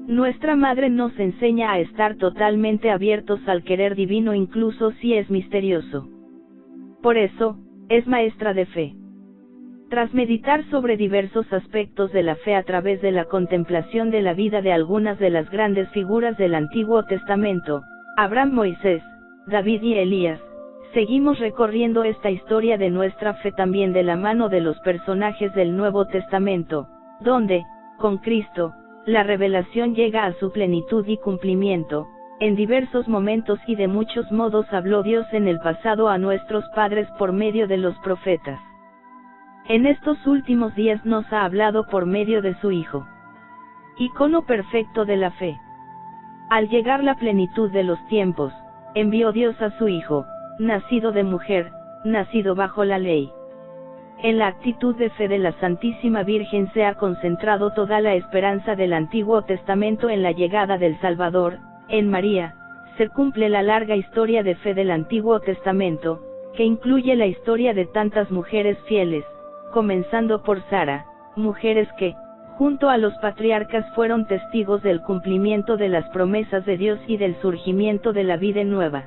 Nuestra Madre nos enseña a estar totalmente abiertos al querer divino incluso si es misterioso. Por eso, es maestra de fe. Tras meditar sobre diversos aspectos de la fe a través de la contemplación de la vida de algunas de las grandes figuras del Antiguo Testamento, Abraham, Moisés, David y Elías, seguimos recorriendo esta historia de nuestra fe también de la mano de los personajes del Nuevo Testamento, donde, con Cristo, la revelación llega a su plenitud y cumplimiento. En diversos momentos y de muchos modos habló Dios en el pasado a nuestros padres por medio de los profetas. En estos últimos días nos ha hablado por medio de su Hijo, icono perfecto de la fe. Al llegar la plenitud de los tiempos, envió Dios a su Hijo, nacido de mujer, nacido bajo la ley. En la actitud de fe de la Santísima Virgen se ha concentrado toda la esperanza del Antiguo Testamento en la llegada del Salvador. En María, se cumple la larga historia de fe del Antiguo Testamento, que incluye la historia de tantas mujeres fieles, comenzando por Sara, mujeres que, junto a los patriarcas fueron testigos del cumplimiento de las promesas de Dios y del surgimiento de la vida nueva.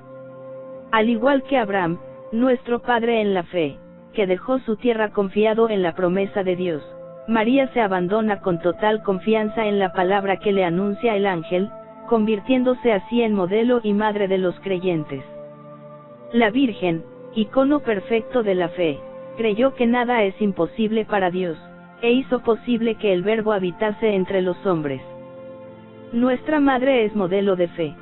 Al igual que Abraham, nuestro padre en la fe, que dejó su tierra confiado en la promesa de Dios, María se abandona con total confianza en la palabra que le anuncia el ángel, convirtiéndose así en modelo y madre de los creyentes. La Virgen, icono perfecto de la fe, creyó que nada es imposible para Dios, e hizo posible que el Verbo habitase entre los hombres. Nuestra Madre es modelo de fe.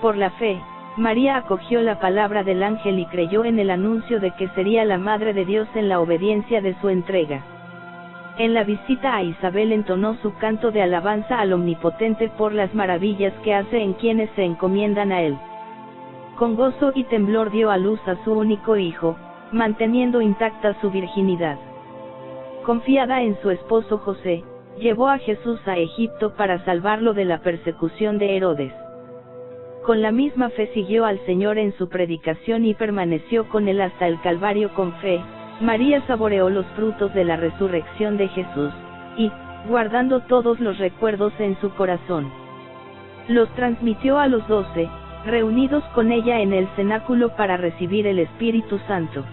Por la fe, María acogió la palabra del ángel y creyó en el anuncio de que sería la Madre de Dios en la obediencia de su entrega. En la visita a Isabel entonó su canto de alabanza al Omnipotente por las maravillas que hace en quienes se encomiendan a Él. Con gozo y temblor dio a luz a su único hijo, manteniendo intacta su virginidad. Confiada en su esposo José, llevó a Jesús a Egipto para salvarlo de la persecución de Herodes. Con la misma fe siguió al Señor en su predicación y permaneció con él hasta el Calvario con fe. María saboreó los frutos de la resurrección de Jesús, y, guardando todos los recuerdos en su corazón, los transmitió a los 12, reunidos con ella en el cenáculo para recibir el Espíritu Santo.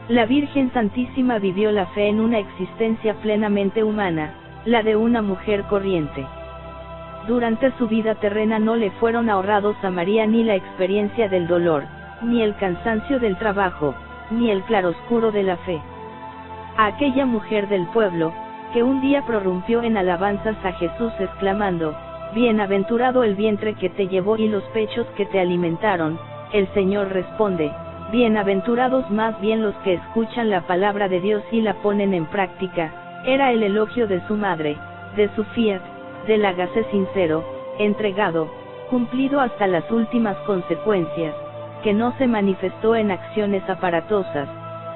La Virgen Santísima vivió la fe en una existencia plenamente humana, la de una mujer corriente. Durante su vida terrena no le fueron ahorrados a María ni la experiencia del dolor, ni el cansancio del trabajo, ni el claroscuro de la fe. A aquella mujer del pueblo, que un día prorrumpió en alabanzas a Jesús exclamando, «Bienaventurado el vientre que te llevó y los pechos que te alimentaron», el Señor responde, «Bienaventurados más bien los que escuchan la palabra de Dios y la ponen en práctica». Era el elogio de su madre, de su fiat, del hágase sincero, entregado, cumplido hasta las últimas consecuencias, que no se manifestó en acciones aparatosas,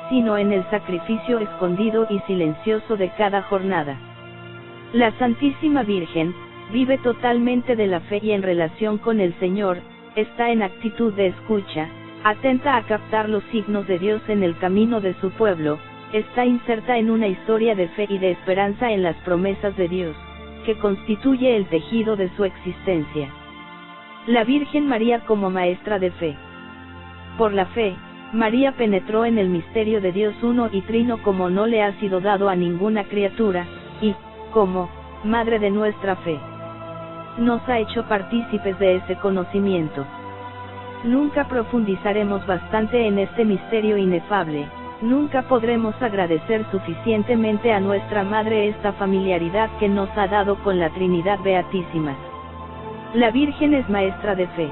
sino en el sacrificio escondido y silencioso de cada jornada. La Santísima Virgen, vive totalmente de la fe y en relación con el Señor, está en actitud de escucha, atenta a captar los signos de Dios en el camino de su pueblo, está inserta en una historia de fe y de esperanza en las promesas de Dios, que constituye el tejido de su existencia. La Virgen María como maestra de fe. Por la fe, María penetró en el misterio de Dios uno y trino como no le ha sido dado a ninguna criatura, y, como madre de nuestra fe, nos ha hecho partícipes de ese conocimiento. Nunca profundizaremos bastante en este misterio inefable, nunca podremos agradecer suficientemente a nuestra Madre esta familiaridad que nos ha dado con la Trinidad Beatísima. La Virgen es maestra de fe.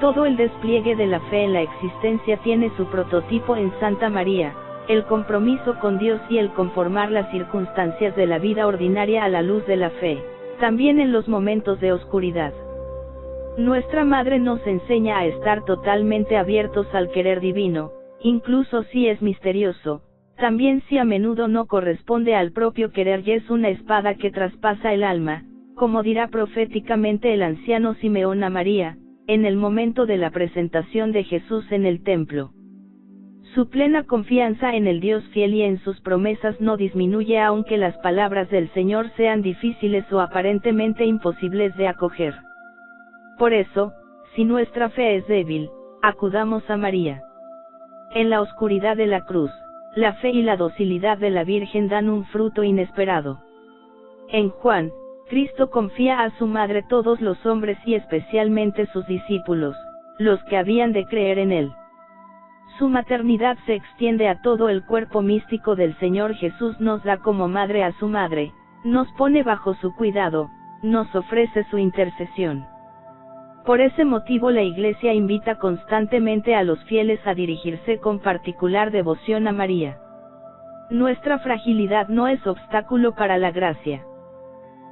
Todo el despliegue de la fe en la existencia tiene su prototipo en Santa María, el compromiso con Dios y el conformar las circunstancias de la vida ordinaria a la luz de la fe, también en los momentos de oscuridad. Nuestra Madre nos enseña a estar totalmente abiertos al querer divino, incluso si es misterioso, también si a menudo no corresponde al propio querer y es una espada que traspasa el alma, como dirá proféticamente el anciano Simeón a María, en el momento de la presentación de Jesús en el templo. Su plena confianza en el Dios fiel y en sus promesas no disminuye aunque las palabras del Señor sean difíciles o aparentemente imposibles de acoger. Por eso, si nuestra fe es débil, acudamos a María. En la oscuridad de la cruz, la fe y la docilidad de la Virgen dan un fruto inesperado. En Juan, Cristo confía a su madre todos los hombres y especialmente sus discípulos, los que habían de creer en él. Su maternidad se extiende a todo el cuerpo místico del Señor Jesús, nos da como madre a su madre, nos pone bajo su cuidado, nos ofrece su intercesión. Por ese motivo la Iglesia invita constantemente a los fieles a dirigirse con particular devoción a María. Nuestra fragilidad no es obstáculo para la gracia.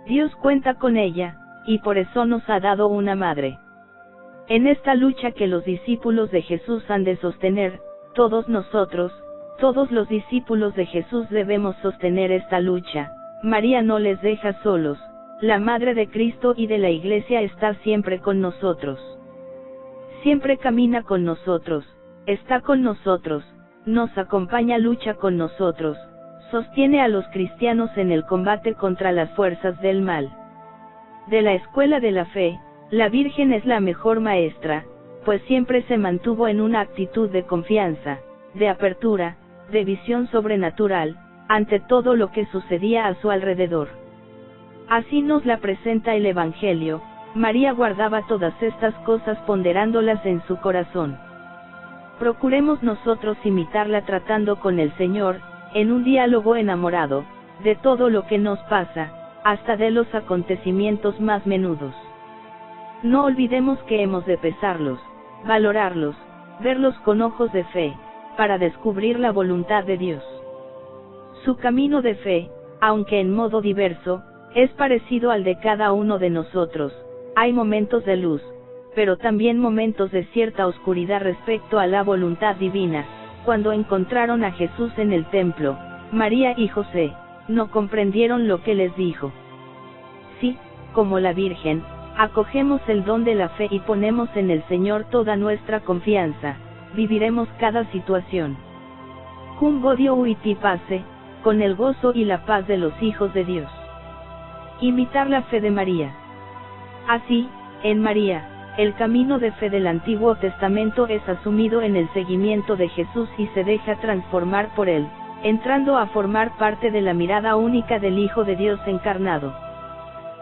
Dios cuenta con ella, y por eso nos ha dado una madre. En esta lucha que los discípulos de Jesús han de sostener, todos nosotros, todos los discípulos de Jesús debemos sostener esta lucha. María no les deja solos, la Madre de Cristo y de la Iglesia está siempre con nosotros. Siempre camina con nosotros, está con nosotros, nos acompaña, lucha con nosotros, sostiene a los cristianos en el combate contra las fuerzas del mal. De la escuela de la fe, la Virgen es la mejor maestra, pues siempre se mantuvo en una actitud de confianza, de apertura, de visión sobrenatural, ante todo lo que sucedía a su alrededor. Así nos la presenta el Evangelio. María guardaba todas estas cosas ponderándolas en su corazón. Procuremos nosotros imitarla tratando con el Señor, en un diálogo enamorado, de todo lo que nos pasa, hasta de los acontecimientos más menudos. No olvidemos que hemos de pesarlos, valorarlos, verlos con ojos de fe, para descubrir la voluntad de Dios. Su camino de fe, aunque en modo diverso, es parecido al de cada uno de nosotros. Hay momentos de luz, pero también momentos de cierta oscuridad respecto a la voluntad divina. Cuando encontraron a Jesús en el templo, María y José, no comprendieron lo que les dijo. Sí, como la Virgen, acogemos el don de la fe y ponemos en el Señor toda nuestra confianza, viviremos cada situación. Cum godio uiti pace, con el gozo y la paz de los hijos de Dios. Imitar la fe de María. Así, en María, el camino de fe del Antiguo Testamento es asumido en el seguimiento de Jesús y se deja transformar por él, entrando a formar parte de la mirada única del Hijo de Dios encarnado.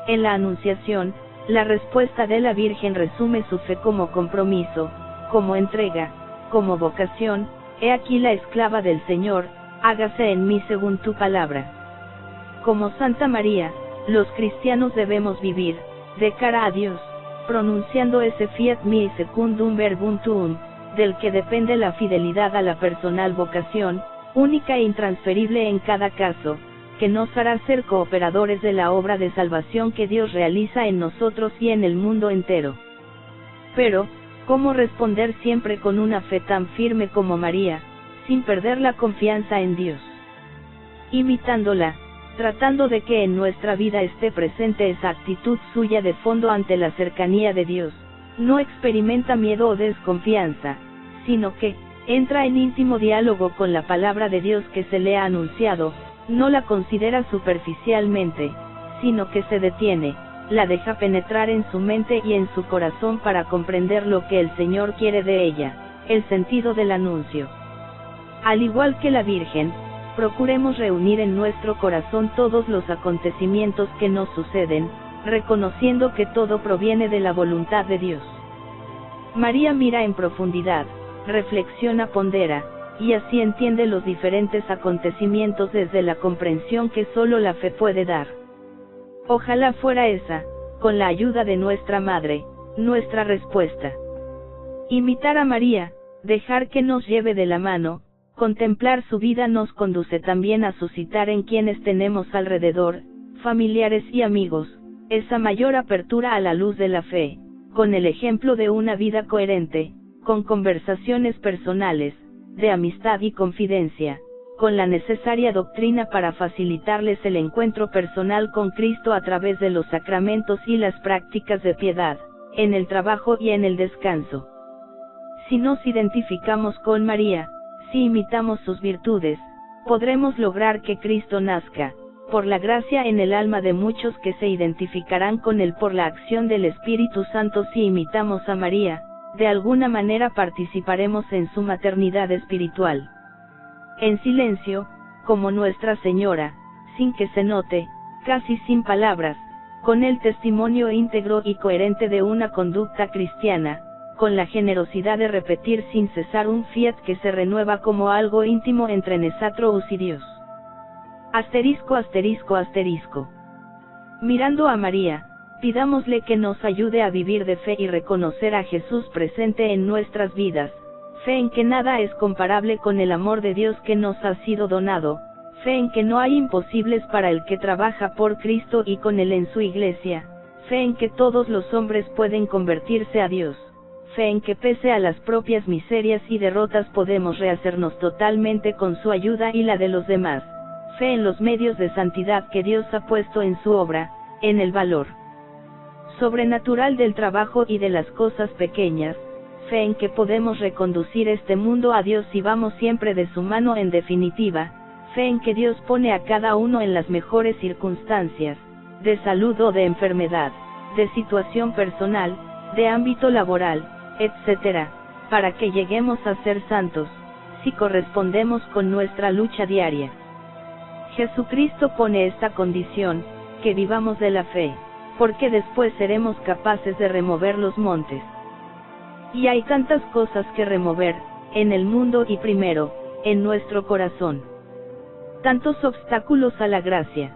En la Anunciación, la respuesta de la Virgen resume su fe como compromiso, como entrega, como vocación. He aquí la esclava del Señor, hágase en mí según tu palabra. Como Santa María, los cristianos debemos vivir, de cara a Dios, pronunciando ese fiat mi secundum verbum tuum, del que depende la fidelidad a la personal vocación, única e intransferible en cada caso, que nos hará ser cooperadores de la obra de salvación que Dios realiza en nosotros y en el mundo entero. Pero, ¿cómo responder siempre con una fe tan firme como María, sin perder la confianza en Dios? Imitándola, tratando de que en nuestra vida esté presente esa actitud suya de fondo ante la cercanía de Dios. No experimenta miedo o desconfianza, sino que, entra en íntimo diálogo con la palabra de Dios que se le ha anunciado, no la considera superficialmente, sino que se detiene, la deja penetrar en su mente y en su corazón para comprender lo que el Señor quiere de ella, el sentido del anuncio. Al igual que la Virgen, procuremos reunir en nuestro corazón todos los acontecimientos que nos suceden, reconociendo que todo proviene de la voluntad de Dios. María mira en profundidad, reflexiona, pondera, y así entiende los diferentes acontecimientos desde la comprensión que solo la fe puede dar. Ojalá fuera esa, con la ayuda de nuestra Madre, nuestra respuesta. Imitar a María, dejar que nos lleve de la mano, contemplar su vida nos conduce también a suscitar en quienes tenemos alrededor, familiares y amigos, esa mayor apertura a la luz de la fe, con el ejemplo de una vida coherente, con conversaciones personales, de amistad y confidencia, con la necesaria doctrina para facilitarles el encuentro personal con Cristo a través de los sacramentos y las prácticas de piedad, en el trabajo y en el descanso. Si nos identificamos con María, Si imitamos sus virtudes, podremos lograr que Cristo nazca, por la gracia en el alma de muchos que se identificarán con él por la acción del Espíritu Santo. Si imitamos a María, de alguna manera participaremos en su maternidad espiritual. En silencio, como Nuestra Señora, sin que se note, casi sin palabras, con el testimonio íntegro y coherente de una conducta cristiana, con la generosidad de repetir sin cesar un fiat que se renueva como algo íntimo entre nosotros y Dios. Asterisco, asterisco, asterisco. Mirando a María, pidámosle que nos ayude a vivir de fe y reconocer a Jesús presente en nuestras vidas, fe en que nada es comparable con el amor de Dios que nos ha sido donado, fe en que no hay imposibles para el que trabaja por Cristo y con él en su iglesia, fe en que todos los hombres pueden convertirse a Dios, fe en que pese a las propias miserias y derrotas podemos rehacernos totalmente con su ayuda y la de los demás, fe en los medios de santidad que Dios ha puesto en su obra, en el valor sobrenatural del trabajo y de las cosas pequeñas, fe en que podemos reconducir este mundo a Dios y vamos siempre de su mano. En definitiva, fe en que Dios pone a cada uno en las mejores circunstancias, de salud o de enfermedad, de situación personal, de ámbito laboral, etc., para que lleguemos a ser santos, si correspondemos con nuestra lucha diaria. Jesucristo pone esta condición, que vivamos de la fe, porque después seremos capaces de remover los montes. Y hay tantas cosas que remover, en el mundo y primero, en nuestro corazón. Tantos obstáculos a la gracia.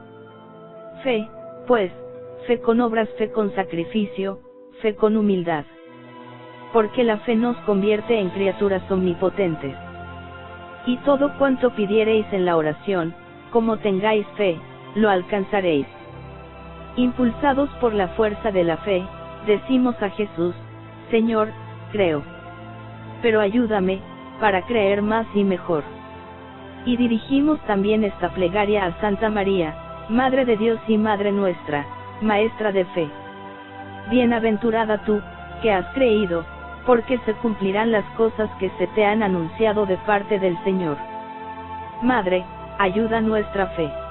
Fe, pues, fe con obras, fe con sacrificio, fe con humildad. Porque la fe nos convierte en criaturas omnipotentes. Y todo cuanto pidiereis en la oración, como tengáis fe, lo alcanzaréis. Impulsados por la fuerza de la fe, decimos a Jesús: Señor, creo. Pero ayúdame, para creer más y mejor. Y dirigimos también esta plegaria a Santa María, Madre de Dios y Madre nuestra, Maestra de fe. Bienaventurada tú, que has creído, porque se cumplirán las cosas que se te han anunciado de parte del Señor. Madre, ayuda nuestra fe.